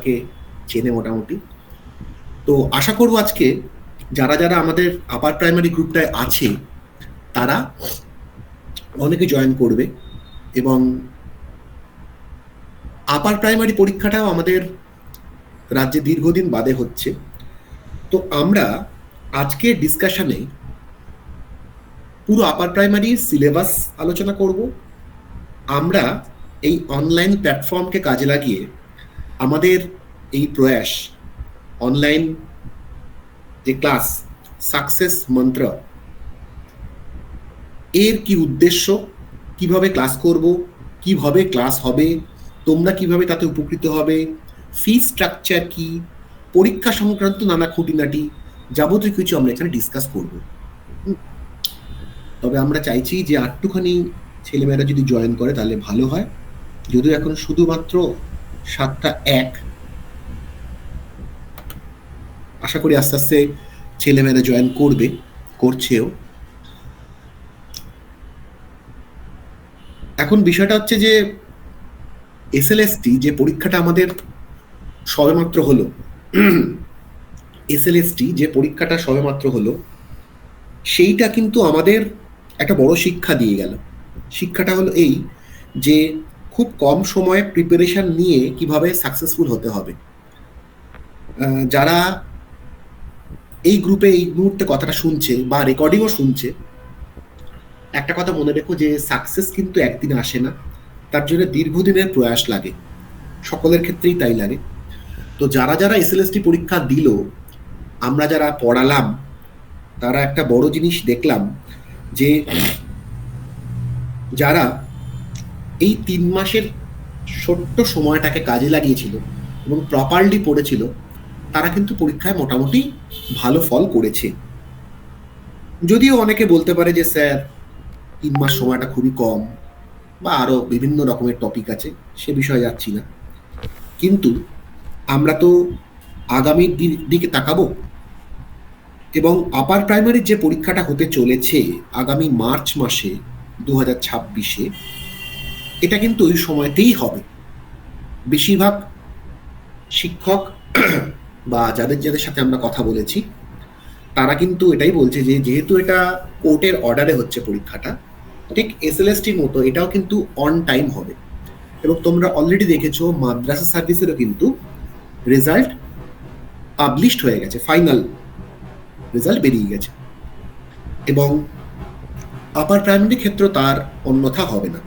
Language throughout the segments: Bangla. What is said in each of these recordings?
আমাকে চেনে মোটামুটি। তো আশা করবো আজকে যারা যারা আমাদের আপার প্রাইমারি গ্রুপটায় আছে তারা অনেকে জয়েন করবে, এবং আপার প্রাইমারি পরীক্ষাটাও আমাদের রাজ্যে দীর্ঘদিন বাদে হচ্ছে। তো আমরা আজকে ডিসকাশনে পুরো আপার প্রাইমারি সিলেবাস আলোচনা করব। আমরা এই অনলাইন প্ল্যাটফর্মকে কাজে লাগিয়ে আমাদের এই প্রয়াস অনলাইন যে ক্লাস সাকসেস মন্ত্র, এর কি উদ্দেশ্য, কিভাবে ক্লাস করব, কিভাবে ক্লাস হবে, তোমরা কিভাবে তাতে উপকৃত হবে, ফি স্ট্রাকচার কি, পরীক্ষা সংক্রান্ত নানা খুঁটিনাটি যাবতীয় কিছু আমরা এখানে ডিসকাস করব। তবে আমরা চাইছি যে একটুখানি ছেলেমেয়েরা যদি জয়েন করে তাহলে ভালো হয়, যদিও এখন শুধুমাত্র 7টা 1। আশা করি আস্তে আস্তে ছেলেমেয়েরা জয়েন করবে, করছেও। এখন বিষয়টা হচ্ছে যে এসএলএসটি যে পরীক্ষাটা আমাদের সবেমাত্র হলো, এসএলএসটি যে পরীক্ষাটা সবেমাত্র হলো, সেইটা কিন্তু আমাদের একটা বড় শিক্ষা দিয়ে গেল। শিক্ষাটা হলো এই যে খুব কম সময়ে প্রিপারেশন নিয়ে কিভাবে সাকসেসফুল হতে হবে। যারা এই গ্রুপে এই মুহূর্তে কথাটা শুনছে বা রেকর্ডিংও শুনছে, একটা কথা মনে রেখো যে সাকসেস কিন্তু একদিনে আসে না, তার জন্য দীর্ঘদিনের প্রয়াস লাগে, সকলের ক্ষেত্রেই তাই লাগে। তো যারা যারা এসএলএসটি পরীক্ষা দিল, আমরা যারা পড়ালাম, তারা একটা বড় জিনিস দেখলাম যে যারা এই 3 মাসের ছোট্ট সময়টাকে কাজে লাগিয়েছিল এবং প্রপারলি পড়েছিল, তারা কিন্তু পরীক্ষায় মোটামুটি ভালো ফল করেছে। যদিও অনেকে বলতে পারে যে স্যার 3 মাস সময়টা খুবই কম, বা আরো বিভিন্ন রকমের টপিক আছে, সে বিষয়ে যাচ্ছি না। কিন্তু আমরা তো আগামীর দিকে তাকাবো, এবং আপার প্রাইমারির যে পরীক্ষাটা হতে চলেছে আগামী মার্চ মাসে 2026-এ, এটা কিন্তু ওই সময়তেই হবে। বেশিরভাগ শিক্ষক বা যাদের যাদের সাথে আমরা কথা বলেছি, তারা কিন্তু এটাই বলছে যে যেহেতু এটা কোর্টের অর্ডারে হচ্ছে পরীক্ষাটা, ঠিক এসএলএসটির মতো এটাও কিন্তু অন টাইম হবে। এবং তোমরা অলরেডি দেখেছো মাদ্রাসা সার্ভিসেরও কিন্তু রেজাল্ট পাবলিশড হয়ে গেছে, ফাইনাল রেজাল্ট বেরিয়ে গেছে, এবং আপার প্রাইমারি ক্ষেত্রে তার অন্যথা হবে না।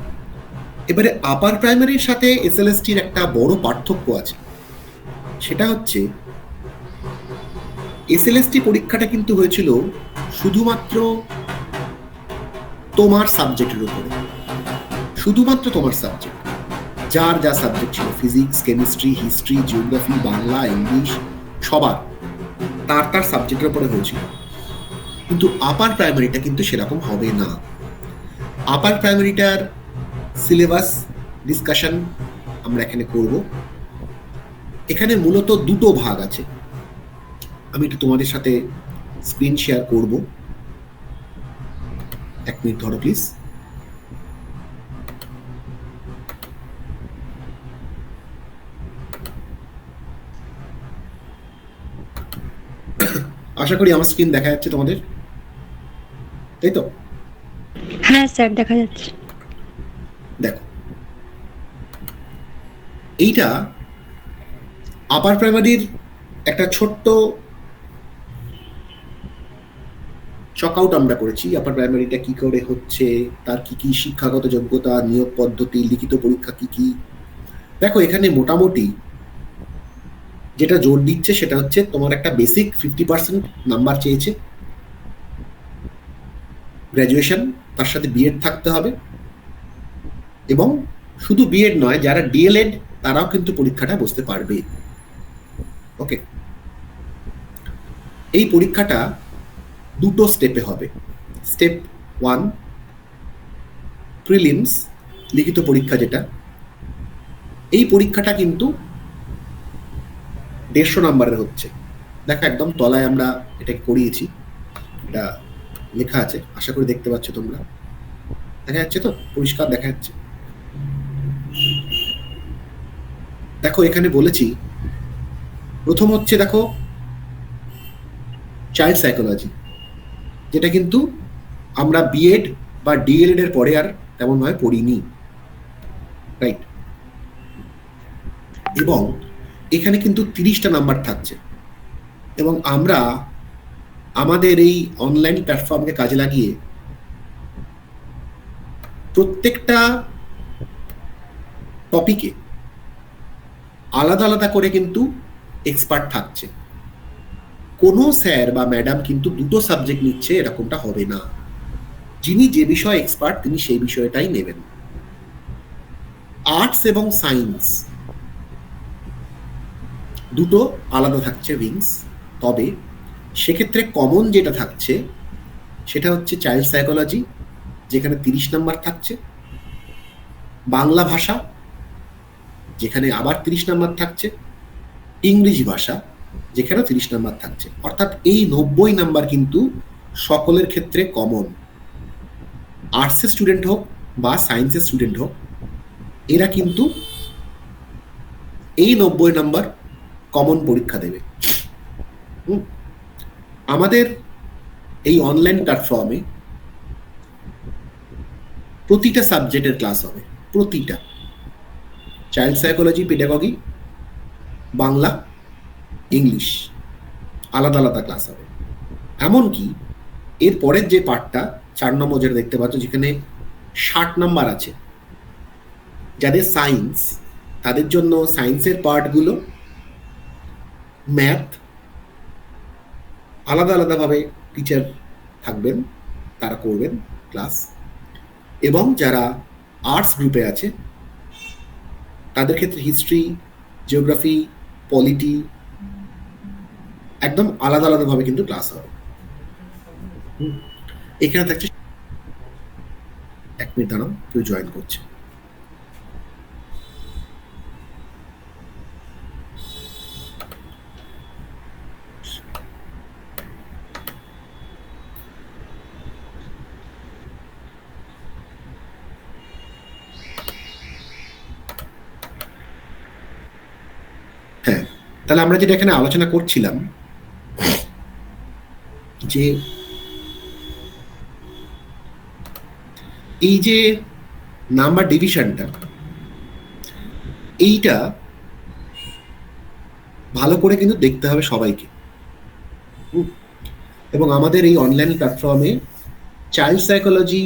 এবারে আপার প্রাইমারির সাথে এসএলএসটির একটা বড় পার্থক্য আছে, সেটা হচ্ছে এসএলএসটি পরীক্ষাটা কিন্তু হয়েছিল শুধুমাত্র তোমার সাবজেক্টের উপরে, শুধুমাত্র তোমার সাবজেক্ট, যার যা সাবজেক্ট ছিল, physics, chemistry, history, geography, Bangla, English, সবার তার তার সাবজেক্টের উপরে হয়েছিল। কিন্তু আপার প্রাইমারিটা কিন্তু সেরকম হবে না। আপার প্রাইমারিটার সিলেবাস ডিসকাশন আমরা এখানে করব। এখানে মূলত দুটো ভাগ আছে, আমি একটু তোমাদের সাথে স্ক্রিন শেয়ার করব। 1 মিনিট ধরো প্লিজ। আশা করি আমার স্ক্রিন দেখা যাচ্ছে তোমাদের, তাই তো? হ্যাঁ স্যার, দেখা যাচ্ছে। দেখো, এইটা আপার প্রাইমারির একটা ছোট্ট চক আউট আমরা করেছি। আপার প্রাইমারিটা কি করে হচ্ছে, তার কি কি শিক্ষাগত যোগ্যতা, নিয়োগ পদ্ধতি, লিখিত পরীক্ষা কি কি। দেখো, এখানে মোটামুটি যেটা জোর দিচ্ছে সেটা হচ্ছে তোমার একটা বেসিক 50% নাম্বার চেয়েছে, গ্র্যাজুয়েশন, তার সাথে বিএড থাকতে হবে, এবং শুধু বিএড নয়, যারা ডিএলএড তারাও কিন্তু পরীক্ষাটা বসতে পারবে। ওকে, এই পরীক্ষাটা দুটো স্টেপে হবে। স্টেপ 1 প্রিলিমস, লিখিত পরীক্ষা যেটা, এই পরীক্ষাটা কিন্তু 150 নাম্বারের হচ্ছে। দেখো একদম তলায় আমরা এটাকে করিয়েছি, এটা লেখা আছে, আশা করি দেখতে পাচ্ছ তোমরা, দেখা যাচ্ছে তো? পরিষ্কার দেখা যাচ্ছে। দেখো এখানে বলেছি প্রথম হচ্ছে দেখো চাইল্ড সাইকোলজি, যেটা কিন্তু আমরা বিএড বা ডিএলএড এর পরে আর তেমন ভাবে পড়িনি, রাইট? এবং এখানে কিন্তু 30টা নাম্বার থাকছে, এবং আমরা আমাদের এই অনলাইন প্ল্যাটফর্মকে কাজে লাগিয়ে প্রত্যেকটা টপিকে আলাদা আলাদা করে কিন্তু এক্সপার্ট থাকছে। কোনো স্যার বা ম্যাডাম কিন্তু দুটো সাবজেক্ট নিচ্ছে এরকমটা হবে না। যিনি যে বিষয়ে এক্সপার্ট তিনি সেই বিষয়টাই নেবেন। আর্টস এবং সায়েন্স দুটো আলাদা থাকছে উইংস, তবে সেক্ষেত্রে কমন যেটা থাকছে সেটা হচ্ছে চাইল্ড সাইকোলজি, যেখানে 30 নাম্বার থাকছে, বাংলা ভাষা যেখানে আবার 30 নাম্বার থাকছে, ইংরেজি ভাষা যেখানে 30 নাম্বার থাকছে। অর্থাৎ এই 90 নাম্বার কিন্তু সকলের ক্ষেত্রে কমন। আর্টসের স্টুডেন্ট হোক বা সায়েন্সের স্টুডেন্ট হোক, এরা কিন্তু এই 90 নাম্বার কমন পরীক্ষা দেবে। আমাদের এই অনলাইন প্ল্যাটফর্মে প্রতিটা সাবজেক্টের ক্লাস হবে, প্রতিটা। Child psychology, pedagogy, Bangla, English আলাদা আলাদা ক্লাস হবে। এমনকি এর পরের যে পার্টটা 4 নম্বর যেটা দেখতে পাচ্ছ, যেখানে 60 নাম্বার আছে, যাদের সায়েন্স তাদের জন্য সায়েন্সের পার্টগুলো, ম্যাথ আলাদা আলাদাভাবে টিচার থাকবেন, তারা করবেন ক্লাস। এবং যারা আর্টস গ্রুপে আছে তাদের ক্ষেত্রে হিস্ট্রি, জিওগ্রাফি, পলিটি একদম আলাদা আলাদাভাবে কিন্তু ক্লাস হবে। এখানে থাকছে, 1 মিনিট দাঁড়াও, কেউ জয়েন করছে। হ্যাঁ, তাহলে আমরা যেটা এখানে আলোচনা করছিলাম যে এই যে নাম্বার ডিভিশনটা, এইটা ভালো করে কিন্তু দেখতে হবে সবাইকে। এবং আমাদের এই অনলাইন প্ল্যাটফর্মে চাইল্ড সাইকোলজি,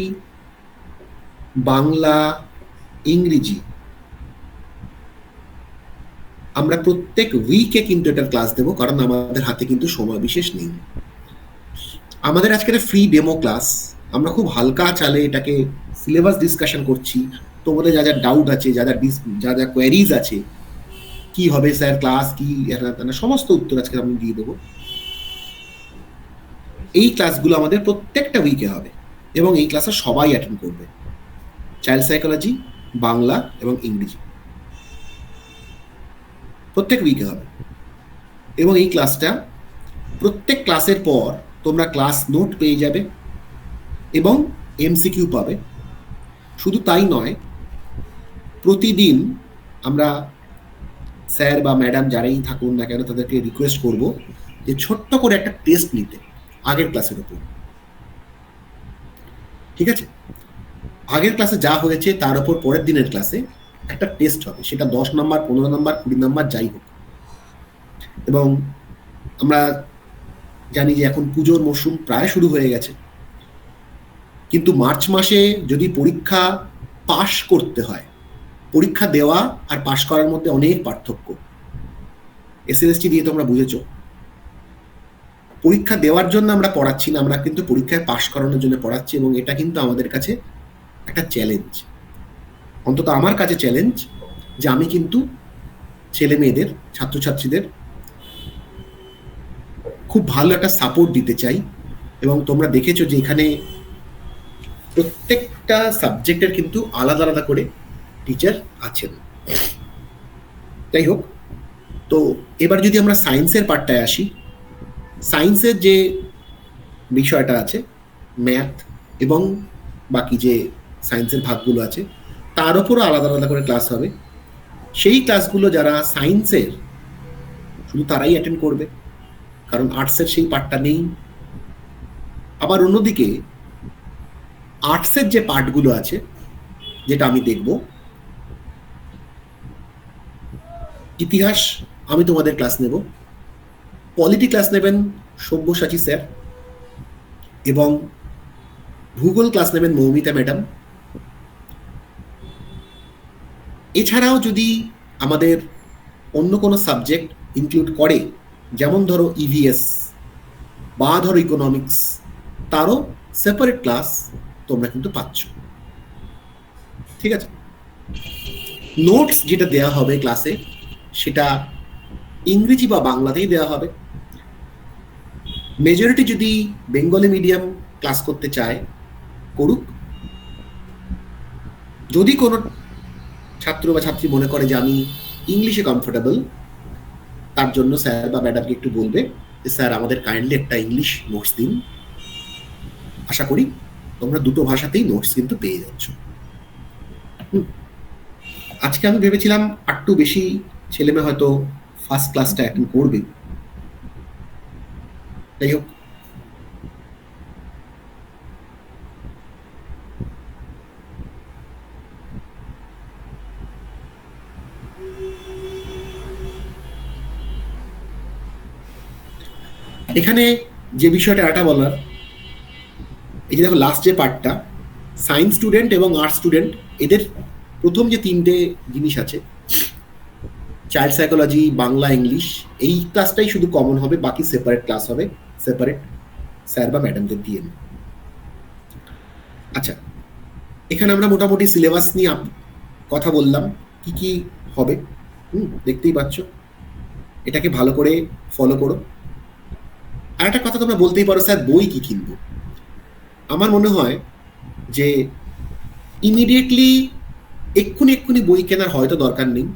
বাংলা, ইংরেজি আমরা প্রত্যেক উইকে কিন্তু এটার ক্লাস দেবো, কারণ আমাদের হাতে কিন্তু সময় বিশেষ নেই। আমাদের আজকে একটা ফ্রি ডেমো ক্লাস, আমরা খুব হালকা চালে এটাকে সিলেবাস ডিসকাশন করছি। তোমাদের যা যা ডাউট আছে, যা যা কোয়ারিজ আছে, কি হবে স্যার ক্লাস, কি সমস্ত উত্তর আজকে আমি দিয়ে দেবো। এই ক্লাসগুলো আমাদের প্রত্যেকটা উইকে হবে এবং এই ক্লাসে সবাই অ্যাটেন্ড করবে। চাইল্ড সাইকোলজি, বাংলা এবং ইংরেজি প্রত্যেক উইকে হবে। এবং এই ক্লাসটা প্রত্যেক ক্লাসের পর তোমরা ক্লাস নোট পেয়ে যাবে এবং এমসিকিউ পাবে। শুধু তাই নয়, প্রতিদিন আমরা স্যার বা ম্যাডাম যারাই থাকুন না কেন তাদেরকে রিকোয়েস্ট করব যে ছোট্ট করে একটা টেস্ট নিতে আগের ক্লাসের উপর। ঠিক আছে? আগের ক্লাসে যা হয়েছে তার উপর পরের দিনের ক্লাসে একটা টেস্ট হবে, সেটা 10 নাম্বার, 15 নাম্বার, 20 নাম্বার যাই হোক। এবং আমরা জানি যে এখন পুজোর মরশুম প্রায় শুরু হয়ে গেছে, কিন্তু মার্চ মাসে যদি পরীক্ষা পাশ করতে হয়, পরীক্ষা দেওয়া আর পাশ করার মধ্যে অনেক পার্থক্য। এসএলএসটি দিয়ে তোমরা বুঝেছো। পরীক্ষা দেওয়ার জন্য আমরা পড়াচ্ছি না, আমরা কিন্তু পরীক্ষায় পাশ করানোর জন্য পড়াচ্ছি, এবং এটা কিন্তু আমাদের কাছে একটা চ্যালেঞ্জ। অন্তত আমার কাছে চ্যালেঞ্জ যে আমি কিন্তু ছেলে মেয়েদের, ছাত্রছাত্রীদের খুব ভালো একটা সাপোর্ট দিতে চাই। এবং তোমরা দেখেছো যে এখানে প্রত্যেকটা সাবজেক্টের কিন্তু আলাদা আলাদা করে টিচার আছেন। যাই হোক, তো এবার যদি আমরা সায়েন্সের পার্টটায় আসি, সায়েন্সের যে বিষয়টা আছে, ম্যাথ এবং বাকি যে সায়েন্সের ভাগগুলো আছে তার উপরও আলাদা আলাদা করে ক্লাস হবে। সেই ক্লাসগুলো যারা সায়েন্সের শুধু তারাই অ্যাটেন্ড করবে, কারণ আর্টসের সেই পার্টটা নেই। আবার অন্যদিকে আর্টসের যে পার্টগুলো আছে, যেটা আমি দেখব, ইতিহাস আমি তোমাদের ক্লাস নেব, পলিটি ক্লাস নেবেন সব্যসাচী স্যার, এবং ভূগোল ক্লাস নেবেন মৌমিতা ম্যাডাম। এছাড়াও যদি আমাদের অন্য কোনো সাবজেক্ট ইনক্লুড করে, যেমন ধরো ইভিএস বা ধরো ইকোনমিক্স, তারও সেপারেট ক্লাস তোমরা কিন্তু পাচ্ছ। ঠিক আছে? নোটস যেটা দেওয়া হবে ক্লাসে, সেটা ইংরেজি বা বাংলাতেই দেওয়া হবে। মেজরিটি যদি বেঙ্গলি মিডিয়াম ক্লাস করতে চায় করুক, যদি কোনো ছাত্র বা ছাত্রী মনে করে যে আমি ইংলিশে কমফোর্টেবল, তার জন্য স্যার বা ম্যাডামকে একটু বলবে যে স্যার আমাদের কাইন্ডলি একটা ইংলিশ নোটস দিন। আশা করি তোমরা দুটো ভাষাতেই নোটস কিন্তু পেয়ে যাচ্ছ। আজকে আমি ভেবেছিলাম একটু বেশি ছেলেমেয়ে হয়তো ফার্স্ট ক্লাসটা অ্যাটেন্ড করবে, যাই হোক। এখানে যে বিষয়টা এটা বলার, এই যে দেখো লাস্ট যে পার্টটা, সায়েন্স স্টুডেন্ট এবং আর্টস স্টুডেন্ট, এদের প্রথম যে তিনটে জিনিস আছে, চাইল্ড সাইকোলজি, বাংলা, ইংলিশ, এই ক্লাসটাই শুধু কমন হবে, বাকি সেপারেট ক্লাস হবে, সেপারেট স্যার বা ম্যাডামদের দিয়ে। আচ্ছা, এখানে আমরা মোটামুটি সিলেবাস নিয়ে কথা বললাম, কি কি হবে, দেখতেই পাচ্ছ। এটাকে ভালো করে ফলো করো। আর একটা কথা তোমরা বলতেই পারো, স্যার বই কি কিনবো? আমার মনে হয় যে ইমিডিয়েটলি এক্ষুনি বই কেনার হয়তো দরকার নেই।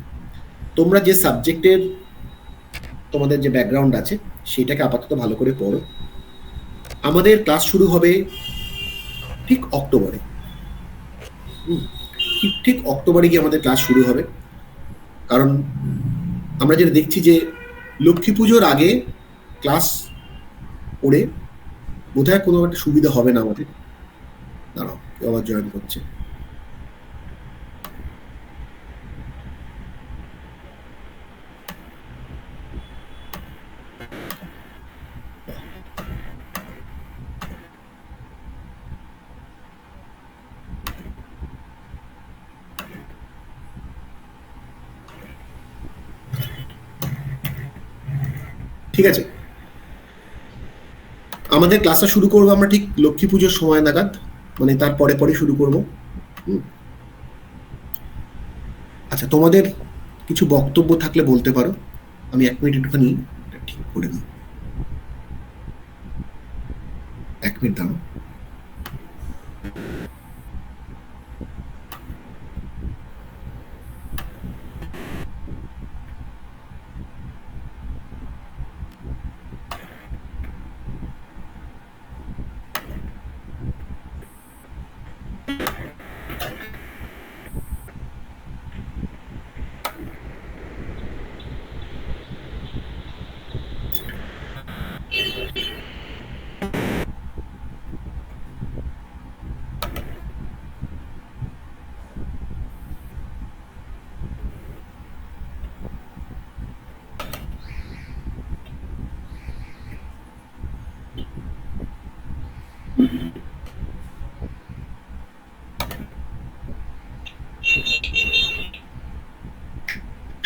তোমরা যে সাবজেক্টের তোমাদের যে ব্যাকগ্রাউন্ড আছে সেটাকে আপাতত ভালো করে পড়ো। আমাদের ক্লাস শুরু হবে ঠিক অক্টোবরে। ঠিক অক্টোবরে গিয়ে আমাদের ক্লাস শুরু হবে, কারণ আমরা যেটা দেখছি যে লক্ষ্মী পুজোর আগে ক্লাস করে বোধহয় কোনো একটা সুবিধা হবে না আমাদের। দাঁড়াও, কেউ আবার জয়েন করছে। ঠিক আছে, আমাদের ক্লাসটা শুরু করবো আমরা ঠিক লক্ষ্মী পুজোর সময় নাগাদ, মানে তার পরে পরে শুরু করবো। আচ্ছা, তোমাদের কিছু বক্তব্য থাকলে বলতে পারো। আমি 1 মিনিট একটুখানি ঠিক করে দিই। 1 মিনিট দাঁড়াও।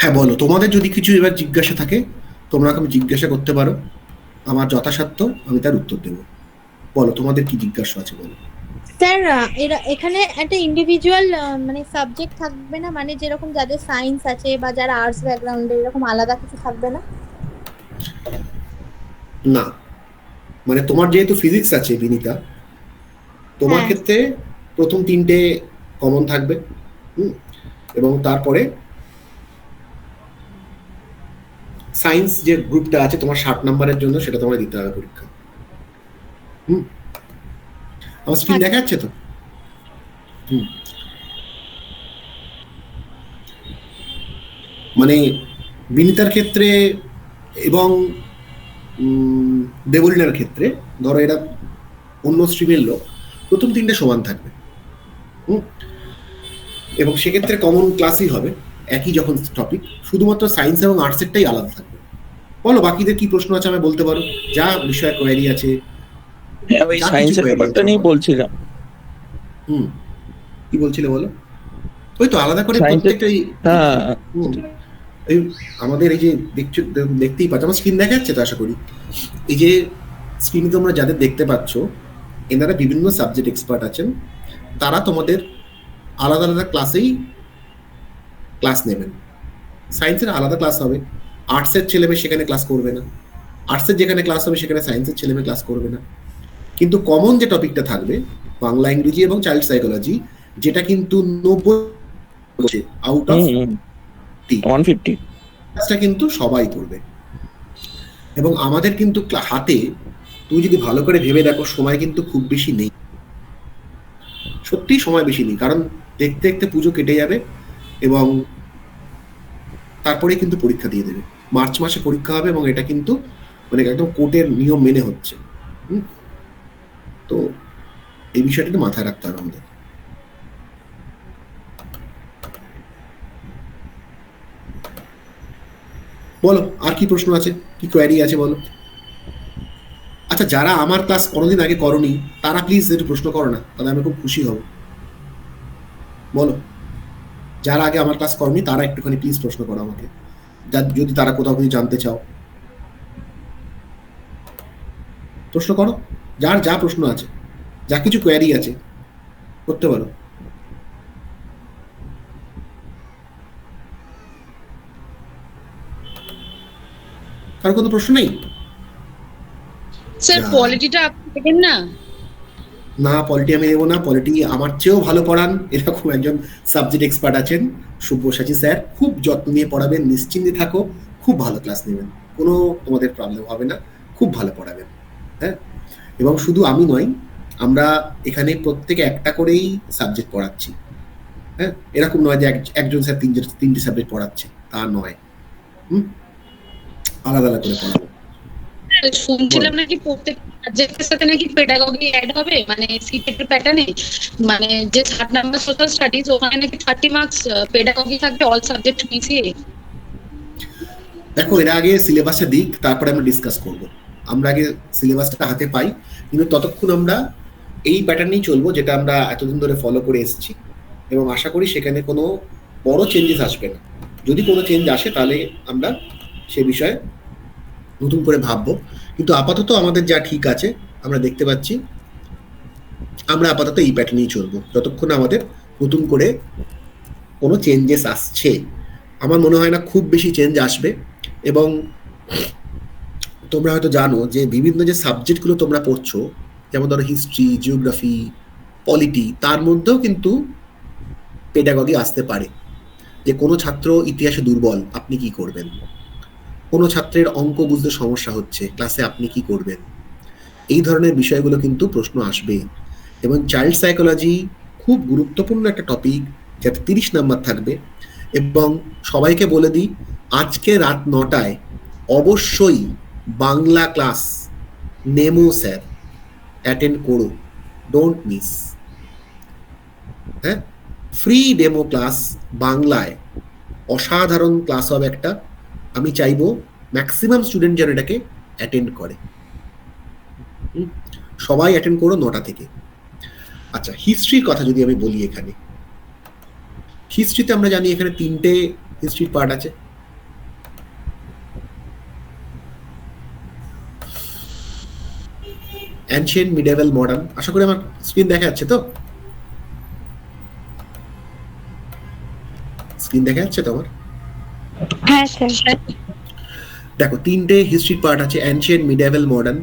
হ্যাঁ বলো, তোমাদের যদি কিছু এবার জিজ্ঞাসা থাকে তোমরা আমাকে জিজ্ঞাসা করতে পারো, আমার যথাসাধ্য আমি তার উত্তর দেব। বলো, তোমাদের কি জিজ্ঞাসা আছে বলো। স্যার, এরা এখানে একটা ইন্ডিভিজুয়াল মানে সাবজেক্ট থাকবে না? মানে যেরকম যাদের সায়েন্স আছে বা যারা আর্টস ব্যাকগ্রাউন্ডে, এরকম আলাদা কিছু থাকবে না? না, মানে তোমার যেহেতু ফিজিক্স আছে বিনিতা, তোমার হ্যাঁ। ক্ষেত্রে প্রথম 3টে কমন থাকবে, এবং তারপরে সায়েন্স যে গ্রুপটা আছে তোমার 60 নম্বরের জন্য, সেটা তোমার দিতে হবে পরীক্ষা। আমার স্ক্রিন দেখা যাচ্ছে তো? মানে বিনিতার ক্ষেত্রে এবং দেবলীনার ক্ষেত্রে ধরো এরা অন্য স্ট্রিমের লোক, প্রথম তিনটে সমান থাকবে। এবং সেক্ষেত্রে কমন ক্লাসই হবে, একই যখন টপিক, শুধুমাত্র সায়েন্স এবং আর্টসেরটাই আলাদা থাকবে। বলো বাকিদের কি প্রশ্ন আছে আমি বলতে পারো, যা বিষয়ে কোয়েরি আছে। হ্যাঁ, ওই যা কিছু সায়েন্সের query ব্যাপারটা আছে নিয়ে বলো। বলছিলাম। কি বলছিলে বলো? ওই তো আলাদা করে সায়েন্সের, প্রত্যেকটাই। হ্যাঁ, এই আমাদের এই যে দেখতেই পাচ্ছ, আমার স্ক্রিন দেখা যাচ্ছে তো আশা করি। এই যে স্ক্রিনে তোমরা যাদের দেখতে পাচ্ছ, এনারা বিভিন্ন সাবজেক্ট এক্সপার্ট আছেন। তারা তোমাদের আলাদা আলাদা ক্লাসেই ক্লাস নেবেন। সায়েন্সের আলাদা ক্লাস হবে, আর্টসের ছেলেমেয়ে সেখানে ক্লাস করবে না, আর্টসের যেখানে ক্লাস হবে সেখানে সায়েন্সের ছেলেমেয়ে ক্লাস করবে না। কিন্তু কমন যে টপিকটা থাকবে বাংলা, ইংরেজি এবং চাইল্ড সাইকোলজি, যেটা কিন্তু 90 আউট অফ 150 ক্লাসটা কিন্তু সবাই করবে। এবং আমাদের কিন্তু হাতে, তুমি যদি ভালো করে ভেবে দেখো, সময় কিন্তু খুব বেশি নেই, সত্যিই সময় বেশি নেই। কারণ দেখতে দেখতে পুজো কেটে যাবে এবং তারপরে কিন্তু পরীক্ষা দিয়ে দেবে। মার্চ মাসে পরীক্ষা হবে এবং এটা কিন্তু মানে একদম কোর্টের নিয়ম মেনে হচ্ছে। তো এই বিষয়টাকে মাথায় রাখতে হবে আমাদের। বলো আর কি প্রশ্ন আছে, কি কোয়ারি আছে বলো। আচ্ছা, যারা আমার ক্লাস কোনোদিন আগে করনি তারা প্লিজ একটু প্রশ্ন করো না, তাহলে আমি খুব খুশি হব। বলো, যারা আগে আমার ক্লাস করনি তারা একটুখানি প্লিজ প্রশ্ন করো আমাকে, যদি তারা কোথাও কিছু জানতে চাও প্রশ্ন করো। যার যা প্রশ্ন আছে, যা কিছু কোয়ারি আছে করতে পারো। কারো কোনো প্রশ্ন নেই? স্যার পলিটিটা আপনি দেখেন না? না, পলিটি আমি নেবো না। পলিটি আমার চেয়েও ভালো পড়ান এরকম একজন সাবজেক্ট এক্সপার্ট আছেন, সব্যসাচী স্যার। খুব যত্ন নিয়ে পড়াবেন, নিশ্চিন্তে থাকো, খুব ভালো ক্লাস নেবেন, কোনো তোমাদের প্রবলেম হবে না, খুব ভালো পড়াবেন। হ্যাঁ, এবং শুধু আমি নয়, আমরা এখানে প্রত্যেকে একটা করেই সাবজেক্ট পড়াচ্ছি। হ্যাঁ, এরকম নয় যে একজন স্যার তিনটে সাবজেক্ট পড়াচ্ছে, তা নয়। আলাদা আলাদা করে পড়াবো। শুনছিলাম নাকি প্রত্যেক সাবজেক্টের সাথে নাকি পেডাগজি অ্যাড হবে, মানে সিটেট প্যাটার্নে, মানে যে 60 নাম্বার সোশ্যাল স্টাডিজ, ওখানে নাকি 30 মার্কস পেডাগজি থাকবে, অল সাবজেক্ট মিশিয়ে। দেখো, এর আগে সিলেবাসটা দিক, তারপরে আমরা ডিসকাস করব। আমরা আগে সিলেবাসটা হাতে পাই, কিন্তু ততক্ষণ আমরা এই প্যাটার্নেই চলবো যেটা আমরা এতদিন ধরে ফলো করে এসেছি, এবং আশা করি সেখানে কোনো বড় চেঞ্জেস আসবে না। যদি কোনো চেঞ্জ আসে তাহলে আমরা সে বিষয়ে নতুন করে ভাববো, কিন্তু আপাতত আমাদের যা ঠিক আছে আমরা দেখতে পাচ্ছি, আমরা আপাতত এই প্যাটার্নেই চলবো যতক্ষণ আমাদের নতুন করে কোনো চেঞ্জেস আসছে। আমার মনে হয় না খুব বেশি চেঞ্জ আসবে। এবং তোমরা হয়তো জানো যে বিভিন্ন যে সাবজেক্টগুলো তোমরা পড়ছো, যেমন ধরো হিস্ট্রি, জিওগ্রাফি, পলিটি, তার মধ্যেও কিন্তু পেডাগজি আসতে পারে। যে কোনো ছাত্র ইতিহাসে দুর্বল, আপনি কি করবেন? কোনো ছাত্রের অঙ্ক বুঝতে সমস্যা হচ্ছে, ক্লাসে আপনি কি করবেন? এই ধরনের বিষয়গুলো কিন্তু প্রশ্ন আসবে। এবং চাইল্ড সাইকোলজি খুব গুরুত্বপূর্ণ একটা টপিক, যাতে 30 নাম্বার থাকবে। এবং সবাইকে বলে দিই, আজকে রাত 9টায় অবশ্যই বাংলা ক্লাস নেমো স্যার, অ্যাটেন্ড করো, ডোন্ট মিস। হ্যাঁ, ফ্রি ডেমো ক্লাস বাংলায়, অসাধারণ ক্লাস হবে একটা। আমি চাইবো ম্যাক্সিমাম স্টুডেন্ট যেন এটাকে অ্যাটেন্ড করে। সবাই অ্যাটেন্ড করো 9টা থেকে। আচ্ছা, হিস্ট্রির কথা যদি আমি বলি, এখানে হিস্ট্রিতে আমরা জানি এখানে 3টে হিস্ট্রির পার্ট আছে। Ancient, medieval, modern. আশা করি আমার স্ক্রিন দেখা যাচ্ছে তো? স্ক্রিন দেখা যাচ্ছে তো আমার? হ্যাঁ স্যার। দেখো, 3টে হিস্ট্রির পার্ট আছে, অ্যানশিয়েন্ট, মিডিয়েভাল, মডার্ন।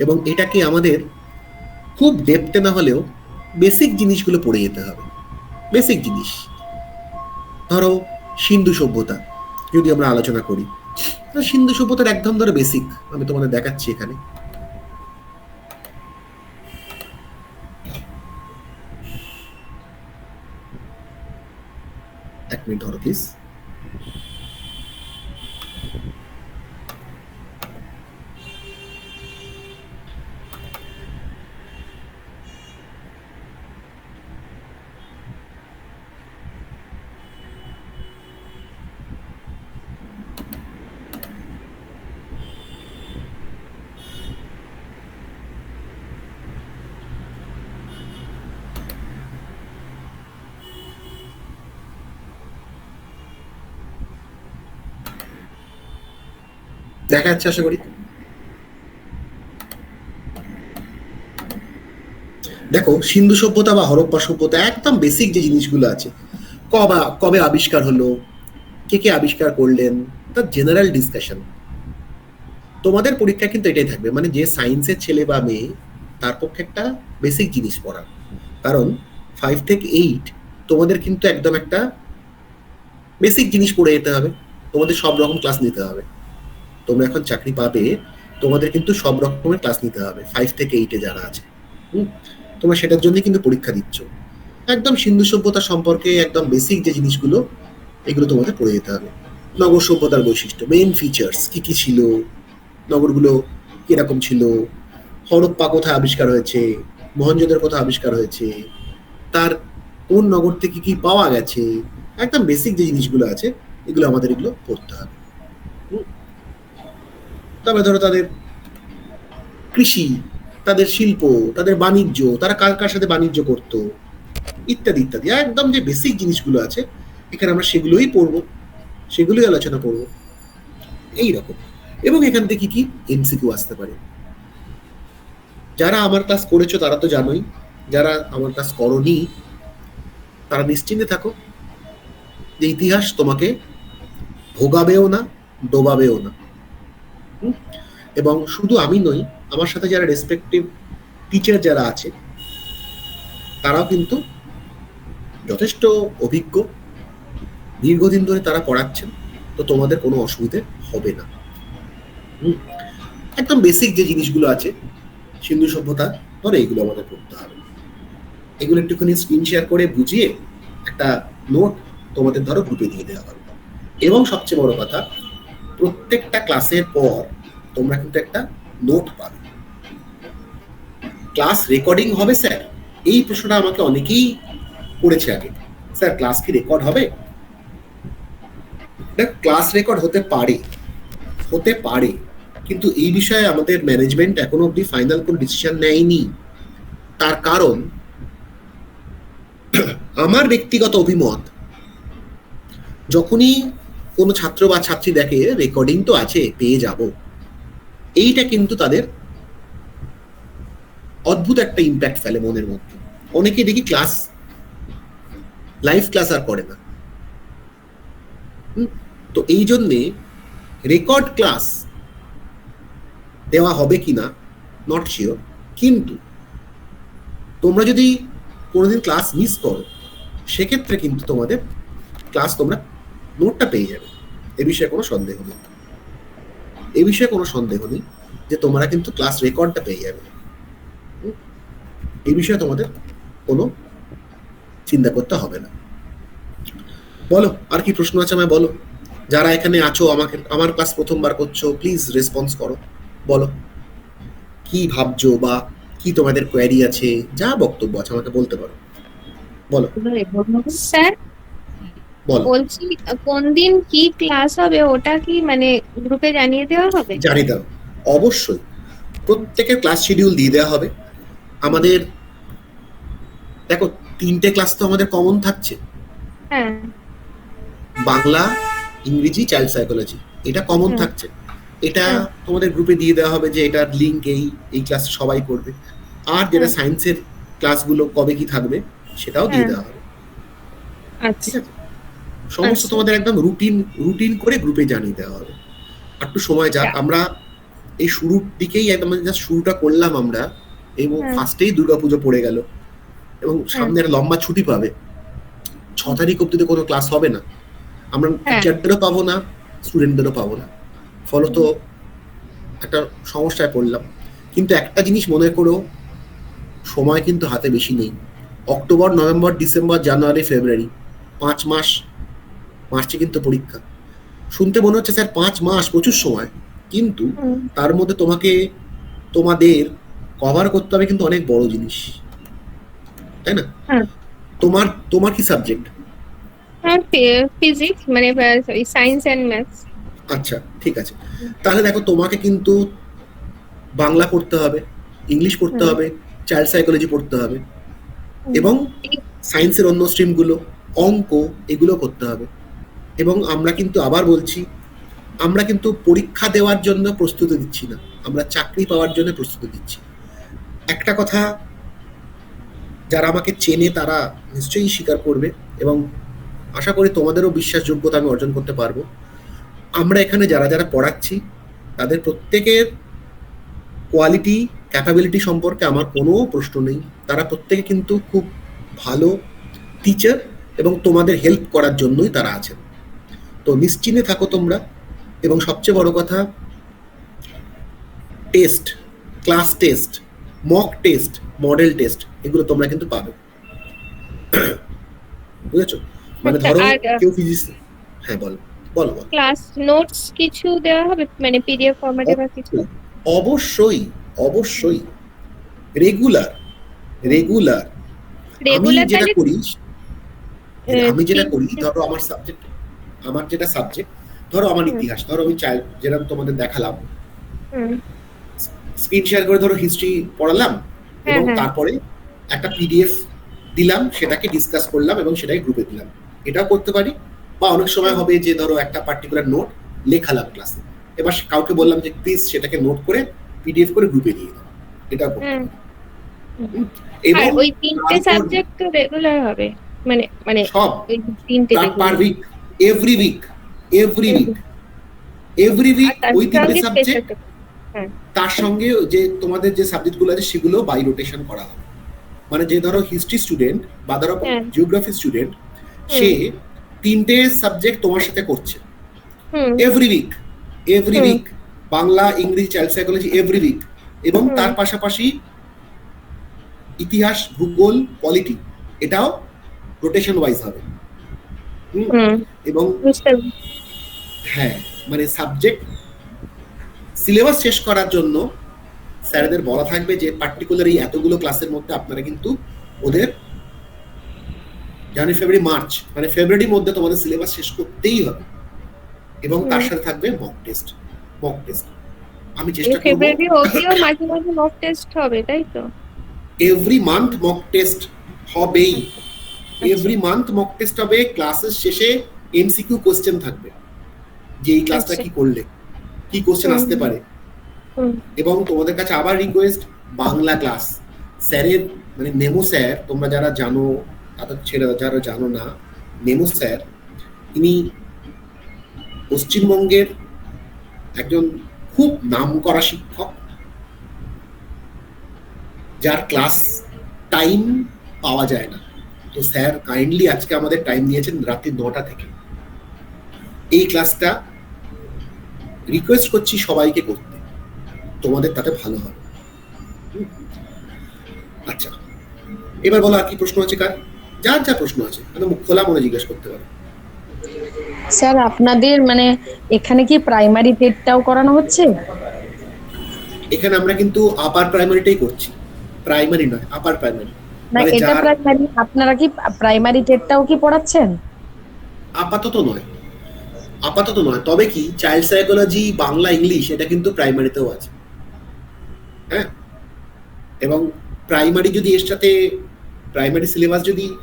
এবং এটাকে আমাদের খুব ডেপথে না হলেও বেসিক জিনিসগুলো পড়ে যেতে হবে। বেসিক জিনিস, ধরো সিন্ধু সভ্যতা যদি আমরা আলোচনা করি, সিন্ধু সভ্যতার একদম ধরো বেসিক আমি তোমাদের দেখাচ্ছি এখানে। এক মিনিট ধরো প্লিজ। দেখা যাচ্ছে আশা করি। দেখো, সিন্ধু সভ্যতা বা হরপ্পা সভ্যতা একদম বেসিক যে জিনিসগুলো আছে, কবে আবিষ্কার হলো, কে আবিষ্কার করলেন, তার জেনারেল ডিসকাশন। তোমাদের পরীক্ষা কিন্তু এটাই থাকবে, মানে যে সায়েন্সের ছেলে বা মেয়ে তার পক্ষে একটা বেসিক জিনিস পড়া। কারণ 5 থেকে 8 তোমাদের কিন্তু একদম একটা বেসিক জিনিস পড়ে যেতে হবে, তোমাদের সব রকম ক্লাস নিতে হবে। তোমরা এখন চাকরি পাবে, তোমাদের কিন্তু সব রকমের ক্লাস নিতে হবে 5 থেকে 8 যারা আছে। তোমরা সেটার জন্য কিন্তু পরীক্ষা দিচ্ছ। একদম সিন্ধু সভ্যতা সম্পর্কে একদম বেসিক যে জিনিসগুলো, এগুলো তোমাদের পড়ে যেতে হবে। নগর সভ্যতার বৈশিষ্ট্য, মেইন ফিচার্স কি কি ছিল, নগরগুলো কিরকম ছিল, হরপ্পা কোথায় আবিষ্কার হয়েছে, মহেঞ্জোদারো কোথায় আবিষ্কার হয়েছে, তার কোন নগর থেকে কি পাওয়া গেছে, একদম বেসিক যে জিনিসগুলো আছে এগুলো আমাদের এগুলো পড়তে হবে। তারপরে ধরো তাদের কৃষি, তাদের শিল্প, তাদের বাণিজ্য, তারা কার কার সাথে বাণিজ্য করতো, ইত্যাদি ইত্যাদি। একদম যে বেসিক জিনিসগুলো আছে এখানে আমরা সেগুলোই পড়বো, সেগুলোই আলোচনা করবো এইরকম। এবং এখান থেকে কি এমসিকিউ আসতে পারে। যারা আমার ক্লাস করেছো তারা তো জানোই, যারা আমার ক্লাস করনি তারা নিশ্চিন্তে থাকো যে ইতিহাস তোমাকে ভোগাবেও না, ডোবাবেও না। এবং শুধু আমি নই, আমার সাথে যারা রেসপেক্টিভ টিচার যারা আছে তারাও কিন্তু যথেষ্ট অভিজ্ঞ, দীর্ঘদিন ধরে তারা পড়াচ্ছেন, তো তোমাদের কোনো অসুবিধে হবে না। একদম বেসিক যে জিনিসগুলো আছে সিন্ধু সভ্যতা, ধরে এগুলো আমাদের পড়তে হবে। এগুলো একটুখানি স্ক্রিন শেয়ার করে বুঝিয়ে একটা নোট তোমাদের ধরো গ্রুপে দিয়ে দেওয়া হবে। এবং সবচেয়ে বড় কথা, প্রত্যেকটা ক্লাসের পর তোমরা কিন্তু একটা নোট পাবে। ক্লাস রেকর্ডিং হবে স্যার, এই প্রশ্নটা আমাকে অনেকেই করেছে আগে, স্যার ক্লাস কি রেকর্ড হবে? ক্লাস রেকর্ড হতে পারে, কিন্তু এই বিষয়ে আমাদের ম্যানেজমেন্ট এখনো অব্দি ফাইনাল কোনো ডিসিশন নেয়নি। তার কারণ আমার ব্যক্তিগত অভিমত, যখনই কোনো ছাত্র বা ছাত্রী দেখে রেকর্ডিং তো আছে পেয়ে যাব, এইটা কিন্তু তাদের অদ্ভুত একটা ইম্প্যাক্ট ফেলে মনের মধ্যে। অনেকে দেখি ক্লাস লাইভ ক্লাস আর করে না। তো এই জন্যে রেকর্ড ক্লাস দেওয়া হবে কিনা নট শিওর, কিন্তু তোমরা যদি কোনোদিন ক্লাস মিস করো সেক্ষেত্রে কিন্তু তোমাদের ক্লাস তোমরা নোটটা পেয়ে যাবে। এ বিষয়ে কোনো সন্দেহ নেই যে তোমরা কিন্তু ক্লাস রেকর্ডটা পেয়ে যাবে। এই বিষয়ে তোমাদের কোনো চিন্তা করতে হবে না। বলো আর কি প্রশ্ন আছে আমায় বলো। যারা এখানে আছো, আমার ক্লাস প্রথমবার করছো, প্লিজ রেসপন্স করো, বলো কি ভাবছো বা কি তোমাদের কোয়েরি আছে, যা বক্তব্য আছে আমাকে বলতে পারো, বলো। স্যার বলো। বলছি কোন দিন কি ক্লাস হবে ওটা কি মানে গ্রুপে জানিয়ে দেওয়া হবে? জানিয়ে দাও, অবশ্যই প্রত্যেকের ক্লাস শিডিউল দিয়ে দেওয়া হবে। আমাদের দেখো 3টে ক্লাস তো আমাদের কমন থাকছে, হ্যাঁ বাংলা, ইংরেজি, চাইল্ড সাইকোলজি, এটা কমন থাকছে। এটা তোমাদের গ্রুপে দিয়ে দেওয়া হবে যে এটার লিঙ্ক এই ক্লাস সবাই করবে। আর যেটা সায়েন্সের ক্লাসগুলো কবে কি থাকবে সেটাও দিয়ে দেওয়া হবে। ঠিক আছে, সমস্ত তোমাদের একদম রুটিন করে গ্রুপে জানিয়ে দেওয়া হবে। একটু সময় যাক, আমরা এই শুরুর দিকেই একদম জাস্ট শুরুটা করলাম আমরা, এবং ফার্স্টেই দুর্গাপুজো পড়ে গেল এবং সামনে একটা লম্বা ছুটি পাবে। 6 তারিখ অব্দি তো কোনো ক্লাস হবে না, আমরা টিচারদেরও পাবো না, স্টুডেন্টদেরও পাবো না, ফলত একটা সমস্যায় পড়লাম। কিন্তু একটা জিনিস মনে করো, সময় কিন্তু হাতে বেশি নেই। অক্টোবর, নভেম্বর, ডিসেম্বর, জানুয়ারি, ফেব্রুয়ারি, 5 মাস, মার্চে কিন্তু পরীক্ষা। শুনতে মনে হচ্ছে স্যার 5 মাস প্রচুর সময়, কিন্তু তার মধ্যে তোমাদের কভার করতে হবে কিন্তু অনেক বড় জিনিস, তাই না? তোমার কি সাবজেক্ট? ফিজিক্স, মানে সায়েন্স এন্ড ম্যাথস। আচ্ছা ঠিক আছে, তাহলে দেখো তোমাকে কিন্তু বাংলা পড়তে হবে, ইংলিশ পড়তে হবে, চাইল্ড সাইকোলজি পড়তে হবে, এবং সায়েন্সের অন্য স্ট্রিমগুলো, অঙ্ক, এগুলো করতে হবে। এবং আমরা কিন্তু আবার বলছি, আমরা কিন্তু পরীক্ষা দেওয়ার জন্য প্রস্তুতি দিচ্ছি না, আমরা চাকরি পাওয়ার জন্য প্রস্তুতি দিচ্ছি। একটা কথা যারা আমাকে চেনে তারা নিশ্চয়ই স্বীকার করবে, এবং আশা করি তোমাদেরও বিশ্বাসযোগ্যতা আমি অর্জন করতে পারবো। আমরা এখানে যারা যারা পড়াচ্ছি তাদের প্রত্যেকের কোয়ালিটি ক্যাপাবিলিটি সম্পর্কে আমার কোনো প্রশ্ন নেই। তারা প্রত্যেকে কিন্তু খুব ভালো টিচার, এবং তোমাদের হেল্প করার জন্যই তারা আছেন। তো নিশ্চিন্তে থাকো তোমরা। এবং সবচেয়ে বড় কথা, test, class test, mock test, model test, এগুলো তোমরা কিন্তু পাবে, বুঝেছো? মানে আচ্ছা, ধরো আর কেউ ফিজিক্স, হ্যাঁ বলো বলো বলো। ক্লাস নোটস কিছু দেওয়া হবে, মানে পিডিএফ ফরম্যাটে বা কিছু? অবশ্যই অবশ্যই, রেগুলার রেগুলার। আমি রেগুলার যেটা তাহলে করি আমি যেটা করি, তিনটে- ধরো আমার সাবজেক্ট, আমার যেটা সাবজেক্ট, ধরো আমার হুম। ইতিহাস, ধরো আমি চাই যেরকম তোমাদের দেখালাম, হুম, স্ক্রিন শেয়ার করে ধরো হিস্ট্রি পড়ালাম, হ্যাঁ, এবং হ্যাঁ। তারপরে একটা পিডিএফ দিলাম, সেটাকে ডিসকাস করলাম এবং সেটাই গ্রুপে দিলাম। এটাও করতে পারি। বা অনেক সময় হবে যে ধরো একটা পার্টিকুলার নোট লেখালাম ক্লাসে, এবার কাউকে বললাম যে প্লিজ সেটাকে নোট করে পিডিএফ করে গ্রুপে দিয়ে দাও, এটাও করতে হুম। পারি। হুম। আর এবং ওই তিনটে তারপর সাবজেক্ট তো রেগুলার হবে, মানে মানে সব ওই তিনটে পার regular. Week, every week, every week, every আর উইক তার ওই তিনটে সঙ্গে সাবজেক্ট, স্পেশাল। হ্যাঁ। তার সঙ্গে যে তোমাদের যে সাবজেক্টগুলো আছে সেগুলো বাই রোটেশন করা হবে। মানে যে ধরো হিস্ট্রি স্টুডেন্ট বা ধরো হ্যাঁ। জিওগ্রাফি স্টুডেন্ট, হুম। সে তিনটে সাবজেক্ট তোমার সাথে করছে হুম। এভরি উইক, এভরি হুম। উইক, বাংলা, ইংরেজি, চাইল্ড সাইকোলজি এভরি উইক। এবং হুম। তার পাশাপাশি ইতিহাস, ভূগোল, পলিটি, এটাও রোটেশন ওয়াইজ হবে। হুম। হুম, এবং বুঝতে পারছি। হ্যাঁ, মানে সাবজেক্ট সিলেবাস শেষ করার জন্য স্যারদের বলা থাকবে যে পার্টিকুলার এই এতগুলো ক্লাসের মধ্যে আপনারা কিন্তু ওদের জানুয়ারি, ফেব্রুয়ারি, মার্চ, মানে ফেব্রুয়ারির মধ্যে তোমাদের সিলেবাস শেষ করতেই হবে। এবং তার সাথে থাকবে মক টেস্ট, মক টেস্ট। আমি চেষ্টা করব ফেব্রুয়ারি অবধিও মাঝে মাঝে মক টেস্ট হবে, তাই তো? এভরি মান্থ মক টেস্ট হবেই, আচ্ছা। এভরি মান্থ মক টেস্ট হবে। ক্লাসের শেষে এমসিকিউ কোশ্চেন থাকবে, যে এই ক্লাসটা আচ্ছা। কি করলে, কি কোশ্চেন হুম। আসতে পারে। হুম। এবং তোমাদের কাছে আবার রিকোয়েস্ট, বাংলা ক্লাস স্যারের, মানে নেমো স্যার, তোমরা যারা জানো, তাদের ছেড়ে যারা জানো না, নেমো স্যার তিনি পশ্চিমবঙ্গের একজন খুব নামকরা শিক্ষক, যার ক্লাস টাইম পাওয়া যায় না। তো স্যার কাইন্ডলি আজকে আমাদের টাইম দিয়েছেন রাত্রি 9টা থেকে। এই ক্লাসটা রিকোয়েস্ট করছি সবাইকে করতে, তোমাদের তাতে ভালো হবে। আচ্ছা, এবার বলো আর কি প্রশ্ন আছে কার, যার যা প্রশ্ন আছে মানে মুখ খোলা মনে জিজ্ঞেস করতে পারো। স্যার আপনাদের মানে এখানে কি প্রাইমারি টেটটাও করানো হচ্ছে? এখানে আমরা কিন্তু আপার প্রাইমারিটাই করছি, প্রাইমারি নয়, আপার প্রাইমারি। না মানে এটা যার প্রাইমারি, আপনারা কি প্রাইমারি টেটটাও কি পড়াচ্ছেন? আপাতত নয়, আপাতত নয়, তবে কি চাইল্ড সাইকোলজি, বাংলা, ইংলিশ এটা কিন্তু প্রাইমারিতেও আছে। হ্যাঁ, এবং প্রাইমারি যদি এর সাথে প্রাইমারি সিলেবাস যদি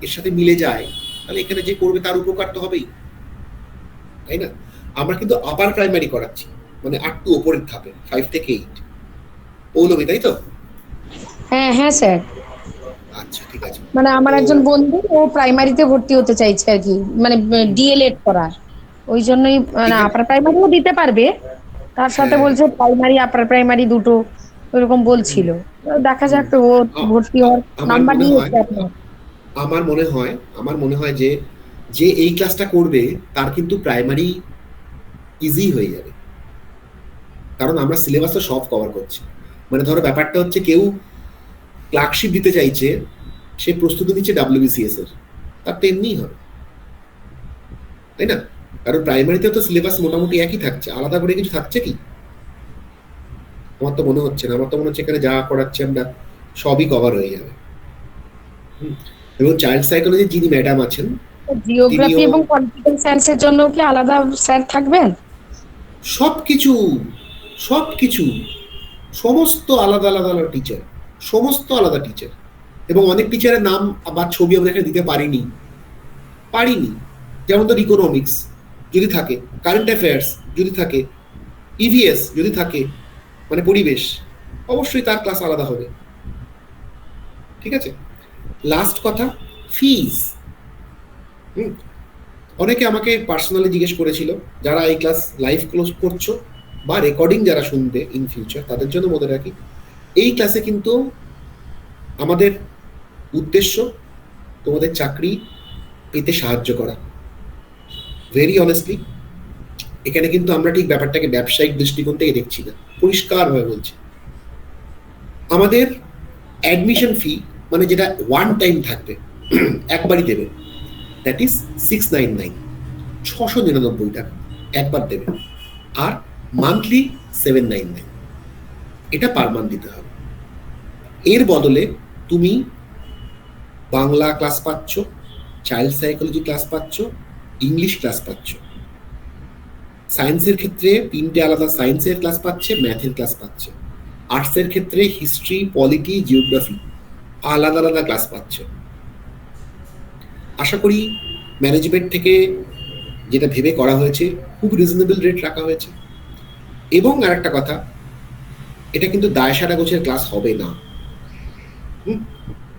এর সাথে মিলে যায়, তাহলে এখানে যে করবে তার উপকার তো হবেই, তাই না? আমরা কিন্তু আপার প্রাইমারি করাচ্ছি, মানে 8 টু উপরের ধাপে, 5 থেকে 8 পৌলমী, তাই তো? হ্যাঁ হ্যাঁ স্যার, আচ্ছা, ঠিক আছে। মানে আমার তো একজন বন্ধু ও প্রাইমারিতে ভর্তি হতে চাইছে আর কি, মানে ডিএলএড করার, ওই জন্যই মানে এখানে- আপার প্রাইমারিও দিতে পারবে, তার সাথে হ্যাঁ। বলছে প্রাইমারি আপার প্রাইমারি দুটো ওইরকম বলছিল। দেখা যাক ও ভর্তি হওয়ার আমার নাম্বার মনে নিয়েছে হয়, আপনার। আমার মনে হয় যে যে এই ক্লাসটা করবে তার কিন্তু প্রাইমারি ইজি হয়ে যাবে, কারণ আমরা সিলেবাসটা সব কভার করছি। মানে ধরো ব্যাপারটা হচ্ছে কেউ ক্লার্কশিপ দিতে চাইছে, সে প্রস্তুতি নিচ্ছে ডাব্লিউবিসিএস এর, তার তেমনিই হবে, তাই না? কারণ প্রাইমারিতে তো সিলেবাস মোটামুটি একই থাকছে, আলাদা করে কিছু থাকছে কি? আমার তো মনে হচ্ছে না, আমার তো মনে হচ্ছে এখানে যা করাচ্ছে আমরা সবই কভার হয়ে যাবে। এবং চাইল্ড সাইকোলজি যিনি ম্যাডাম আছেন, জিওগ্রাফি তিনিও- এবং পলিটিক্যাল সায়েন্সের জন্য কি আলাদা স্যার থাকবেন? সবকিছু সবকিছু সমস্ত আলাদা আলাদা আলাদা টিচার, সমস্ত আলাদা টিচার। এবং অনেক টিচারের নাম বা ছবি আমরা এখানে দিতে পারিনি, যেমন ধর ইকোনমিক্স, যদি থাকে, কারেন্ট অ্যাফেয়ার্স যদি থাকে, ইভিএস যদি থাকে, মানে পরিবেশ, অবশ্যই তার ক্লাস আলাদা হবে। ঠিক আছে? লাস্ট কথা, ফিজ। অনেকে আমাকে পার্সোনালি জিজ্ঞেস করেছিল, যারা এই ক্লাস লাইভ ক্লোজ করছো বা রেকর্ডিং যারা শুনবে ইন ফিউচার, তাদের জন্য বলে রাখি, এই ক্লাসে কিন্তু আমাদের উদ্দেশ্য তোমাদের চাকরি পেতে সাহায্য করা। ভেরি অনেস্টলি, এখানে কিন্তু আমরা ঠিক ব্যাপারটাকে ব্যবসায়িক দৃষ্টিকোণ থেকে দেখছি না, পরিষ্কারভাবে বলছি। আমাদের অ্যাডমিশন ফি, মানে যেটা ওয়ান টাইম থাকবে, একবারই দেবে, দ্যাট ইজ 699, 699 টাকা একবার দেবে। আর মান্থলি 799, এটা পার মান্থ দিতে হবে। এর বদলে তুমি বাংলা ক্লাস পাচ্ছ, চাইল্ড সাইকোলজি ক্লাস পাচ্ছ, ইংলিশ ক্লাস পাচ্ছ। সায়েন্সের ক্ষেত্রে 3টে আলাদা সায়েন্সের ক্লাস পাচ্ছে, ম্যাথের ক্লাস পাচ্ছে। আর্টসের ক্ষেত্রে হিস্ট্রি, পলিটি, জিওগ্রাফি আলাদা আলাদা ক্লাস পাচ্ছে। আশা করি ম্যানেজমেন্ট থেকে যেটা ভেবে করা হয়েছে, খুব রিজনেবল রেট রাখা হয়েছে। এবং আরেকটা কথা, এটা কিন্তু দায় সারা গোছের ক্লাস হবে না।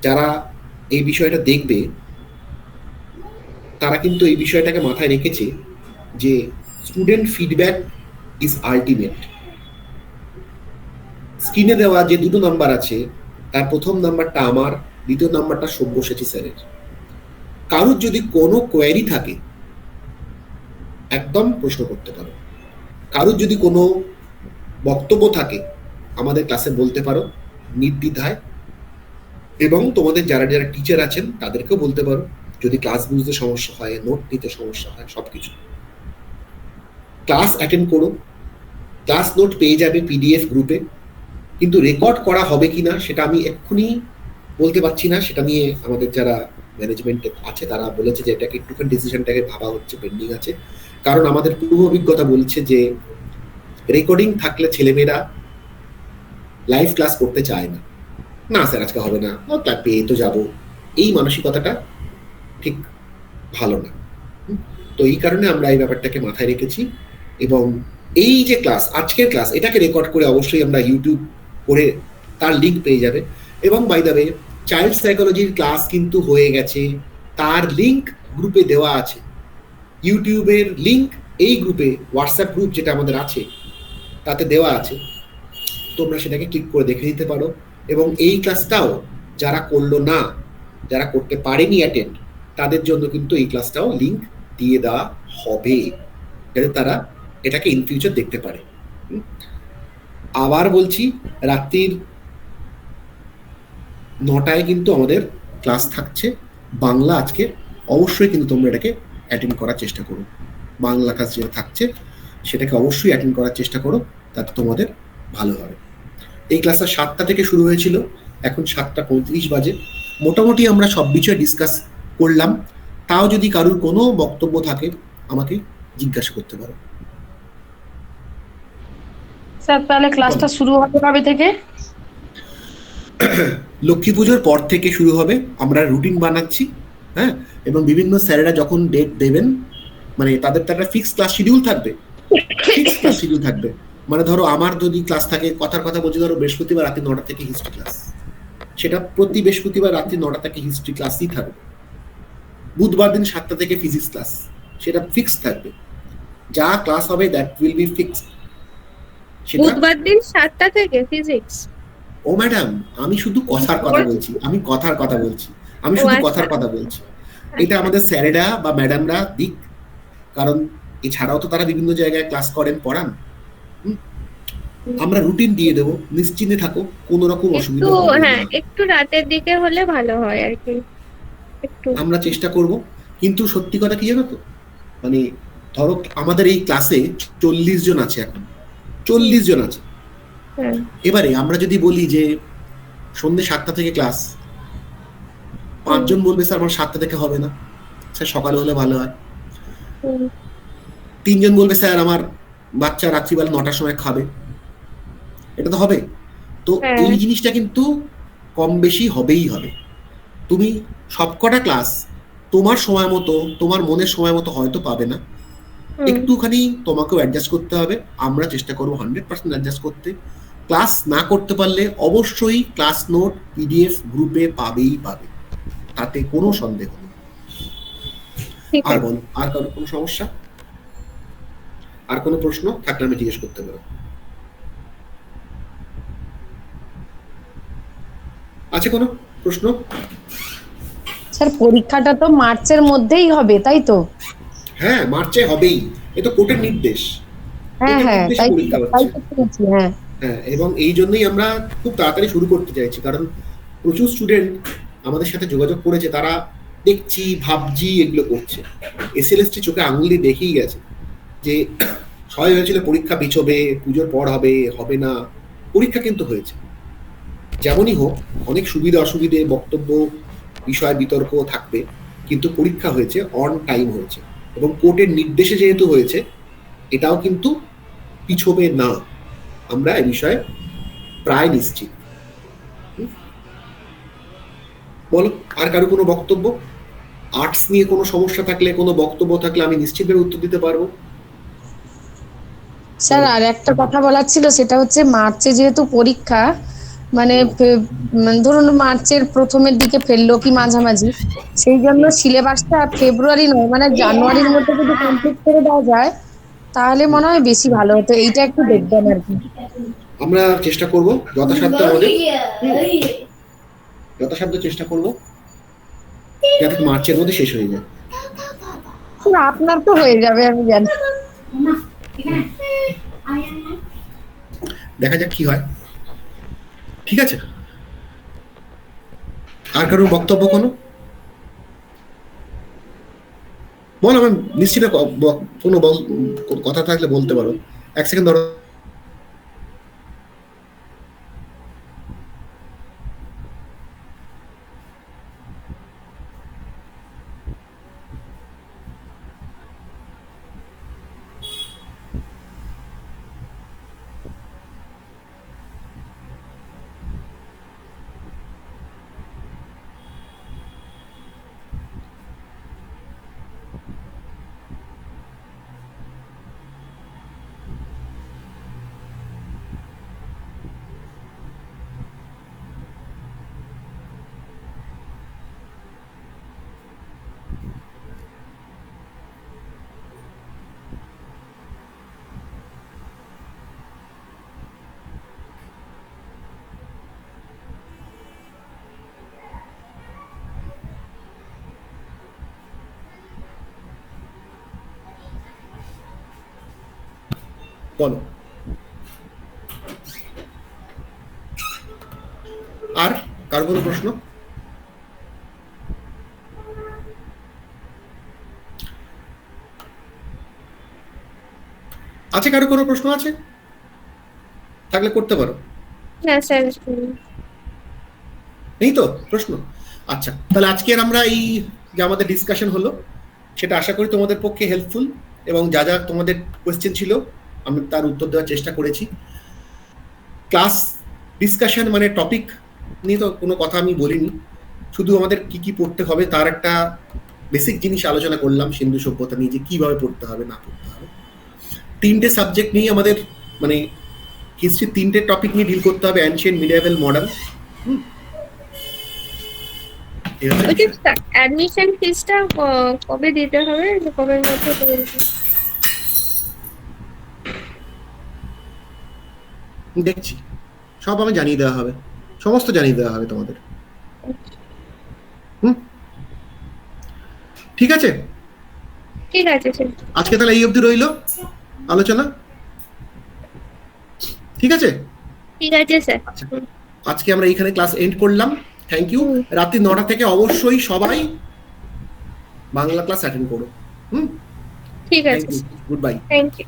যারা এই বিষয়টা দেখবে তারা কিন্তু এই বিষয়টাকে মাথায় রেখেছে যে স্টুডেন্ট ফিডব্যাক ইজ আলটিমেট। স্ক্রিনে দেওয়া যে 2টো নাম্বার আছে, তার প্রথম নাম্বারটা আমার, দ্বিতীয় নাম্বারটা সব্যসাচী স্যারের। কারোর যদি কোনো কোয়ারি থাকে একদম প্রশ্ন করতে পারো, কারোর যদি কোনো বক্তব্য থাকে আমাদের ক্লাসে বলতে পারো নির্দ্বিধায়। এবং তোমাদের যারা যারা টিচার আছেন তাদেরকেও বলতে পারো, যদি ক্লাস বুঝতে সমস্যা হয়, নোট নিতে সমস্যা হয়, সবকিছু। ক্লাস অ্যাটেন্ড করো, ক্লাস নোট পেয়ে যাবে পিডিএফ গ্রুপে। কিন্তু রেকর্ড করা হবে কিনা সেটা আমি এক্ষুনি বলতে পারছি না। সেটা নিয়ে আমাদের যারা ম্যানেজমেন্টে আছে তারা বলেছে যে এটাকে একটুখানি ডিসিশনটাকে ভাবা হচ্ছে, পেন্ডিং আছে। কারণ আমাদের পূর্ব অভিজ্ঞতা বলছে যে রেকর্ডিং থাকলে ছেলেমেয়েরা লাইভ ক্লাস করতে চায় না। না স্যার আজকে হবে না, পেয়ে তো যাবো, এই মানসিকতাটা ঠিক ভালো না। তো এই কারণে আমরা এই ব্যাপারটাকে মাথায় রেখেছি। এবং এই যে ক্লাস, আজকের ক্লাস, এটাকে রেকর্ড করে অবশ্যই আমরা ইউটিউব করে তার লিঙ্ক পেয়ে যাবে। এবং বাই দ্য ওয়ে, চাইল্ড সাইকোলজির ক্লাস কিন্তু হয়ে গেছে, তার লিঙ্ক গ্রুপে দেওয়া আছে। ইউটিউবের লিঙ্ক এই গ্রুপে, হোয়াটসঅ্যাপ গ্রুপ যেটা আমাদের আছে তাতে দেওয়া আছে, তোমরা সেটাকে ক্লিক করে দেখে নিতে পারো। এবং এই ক্লাসটাও যারা করলো না, যারা করতে পারেনি অ্যাটেন্ড, তাদের জন্য কিন্তু এই ক্লাসটাও লিঙ্ক দিয়ে দেওয়া হবে, যাতে তারা এটাকে ইন ফিউচার দেখতে পারে। আবার বলছি, রাত্রির 9টায় কিন্তু আমাদের ক্লাস থাকছে বাংলা। আজকে অবশ্যই কিন্তু তোমরা এটাকে অ্যাটেন্ড করার চেষ্টা করো। বাংলা ক্লাস যেটা থাকছে সেটাকে অবশ্যই অ্যাটেন্ড করার চেষ্টা করো, তাতে তোমাদের ভালো হবে। এই ক্লাসটা 7টা থেকে শুরু হয়েছিল, এখন 7:35 বাজে। মোটামুটি আমরা সব বিষয়ে ডিসকাস করলাম। তাও যদি কারোর কোনো বক্তব্য থাকে আমাকে জিজ্ঞাসা করতে পারো। স্যার তাহলে ক্লাসটা শুরু হবে কবে থেকে? লক্ষ্মী পুজোর পর থেকে শুরু হবে। আমরা রুটিন বানাচ্ছি, হ্যাঁ। এবং বিভিন্ন স্যারেরা যখন ডেট দেবেন, মানে তাদের তো একটা ফিক্স ক্লাস শিডিউল থাকবে, মানে ধরো আমার যদি ক্লাস থাকে, কথার কথা বলছি, ধরো বৃহস্পতিবার রাত্রি 9টা থেকে হিস্ট্রি ক্লাস, সেটা প্রতি বৃহস্পতিবার রাত্রি 9টা থেকে হিস্ট্রি ক্লাসই থাকবে। বুধবার দিন 7টা থেকে ফিজিক্স ক্লাস, সেটা ফিক্স থাকবে। যা ক্লাস হবে দ্যাট উইল বি ফিক্সড। বুধবার দিন 7টা থেকে ফিজিক্স? ও ম্যাডাম, আমি শুধু কথার কথা বলছি, আমি শুধু কথার কথা বলছি। এটা আমাদের স্যারেরা বা ম্যাডামরা দিক, কারণ এছাড়াও তো তারা বিভিন্ন জায়গায় ক্লাস করেন, পড়ান। আমরা রুটিন দিয়ে দেবো, নিশ্চিন্তে থাকো, কোনো রকম অসুবিধা হবে না। একটু রাতের দিকে হলে ভালো হয় আর কি, একটু আমরা চেষ্টা করব। কিন্তু সত্যি কথা কি জানো তো, মানে ধরো আমাদের এই ক্লাসে 40 জন আছে, এখন 40 জন আছে। এবারে আমরা যদি বলি যে সন্ধ্যে 7টা থেকে ক্লাস, 5 জন বলবে স্যার আমার 7টা থেকে হবে না, স্যার সকালে হলে ভালো হয়। 3 জন বলবে স্যার আমার বাচ্চা রাত্রিবেলা 9টার সময় খাবে, এটা তো হবে। তো এই জিনিসটা কিন্তু কম বেশি হবেই হবে। তুমি সবকটা ক্লাস তোমার সময় মতো, তোমার মনের সময় মতো হয়তো পাবে না, একটুখানি তোমাকেও অ্যাডজাস্ট করতে হবে, আমরা চেষ্টা করবো 100% অ্যাডজাস্ট করতে। ক্লাস না করতে পারলে অবশ্যই ক্লাস নোট পিডিএফ গ্রুপে পাবে, তাতে কোনো সন্দেহ নেই। ঠিক আর আছে। বল, আর কারো কোনো সমস্যা, আর কোনো প্রশ্ন থাকলে আমি জিজ্ঞেস করতে পারো। আছে কোনো প্রশ্ন? স্যার পরীক্ষাটা তো মার্চের মধ্যেই হবে, তাই তো? হ্যাঁ, মার্চে হবেই, এ তো কোর্টের নির্দেশ। হ্যাঁ কোর্টের হ্যাঁ, নির্দেশে তাই পরীক্ষা তাই হচ্ছে। তো শুনেছি, হ্যাঁ। হ্যাঁ, এবং এই জন্যই আমরা খুব তাড়াতাড়ি শুরু করতে চাইছি, কারণ প্রচুর স্টুডেন্ট আমাদের সাথে যোগাযোগ করেছে, তারা দেখছি ভাবছি এগুলো করছে। এসএলএসটি চোখে আঙুল দিয়ে দেখেই গেছে যে সবাই হয়েছিল পরীক্ষা পিছবে, পুজোর পর হবে, হবে না, পরীক্ষা কিন্তু হয়েছে। যেমনই হোক, অনেক সুবিধা অসুবিধে, বক্তব্য, বিষয় বিতর্ক থাকবে, কিন্তু পরীক্ষা হয়েছে, অন টাইম হয়েছে, এবং কোর্টের নির্দেশে যেহেতু হয়েছে, এটাও কিন্তু পিছবে না, আমরা এই বিষয়ে প্রায় নিশ্চিত। বলো, আর কারো কোনো বক্তব্য? আর্টস নিয়ে কোনো সমস্যা থাকলে, কোনো বক্তব্য থাকলে আমি নিশ্চিতভাবে উত্তর দিতে পারবো। স্যার আর একটা কথা বলার ছিল, সেটা হচ্ছে মার্চে যেহেতু পরীক্ষা, মানে ধরুন মার্চের প্রথমের দিকে ফেললো কি মাঝামাঝি, সেই জন্য সিলেবাসটা ফেব্রুয়ারি নয় মানে জানুয়ারির মধ্যে যদি কমপ্লিট করে দেওয়া যায় তাহলে মনে হয় বেশি ভালো হতো। এইটা একটু দেখবেন আর কি। আমরা চেষ্টা করব যথাসাধ্য, আমাদের যথাসাধ্য চেষ্টা করব যাতে মার্চের মধ্যে শেষ হয়ে যায়। স্যার আপনার তো হয়ে যাবে আমি জানি। দেখা যাক কি হয়। ঠিক আছে, আর কারোর বক্তব্য কোনো? বল, আমি নিশ্চিত কোনো কথা থাকলে বলতে পারো। এক সেকেন্ড ধরো। বলো, আর কার কোনো প্রশ্ন? আছে কারো কোনো প্রশ্ন আছে? থাকলে করতে পারো। না স্যার, নেই তো প্রশ্ন? আচ্ছা, তাহলে আজকে আমরা এই যে আমাদের ডিসকাশন হলো, সেটা আশা করি তোমাদের পক্ষে হেল্পফুল, এবং যা যা তোমাদের কোয়েশ্চেন ছিল আমি তার উত্তর দেওয়ার চেষ্টা করেছি। ক্লাস ডিসকাশন মানে টপিক নিয়ে তো কোনো কথা আমি বলিনি, শুধু আমাদের কি কি পড়তে হবে তার একটা বেসিক জিনিস আলোচনা করলাম, সিন্ধু সভ্যতা নিয়ে যে কিভাবে পড়তে হবে না পড়তে হবে। 3টে সাবজেক্ট নিয়ে আমাদের, মানে হিস্ট্রি 3টে টপিক নিয়ে ডিল করতে হবে, অ্যানশিয়েন্ট, মিডিয়েভেল, মডার্ন। অ্যাডমিশন ফিসটা কবে দিতে হবে, কবে মধ্যে দেখছি, সব আমি জানিয়ে দেওয়া হবে, সমস্ত জানিয়ে দেওয়া হবে তোমাদের। ঠিক আছে, ঠিক আছে স্যার। আজকে তাহলে এই অবধি রইলো আলোচনা। ঠিক আছে, ঠিক আছে স্যার। আজকে আমরা এইখানে ক্লাস এন্ড করলাম। Thank you. রাত্রি 9টা থেকে অবশ্যই সবাই বাংলা ক্লাস অ্যাটেন্ড করো। ঠিক আছে, গুড বাই। Thank you.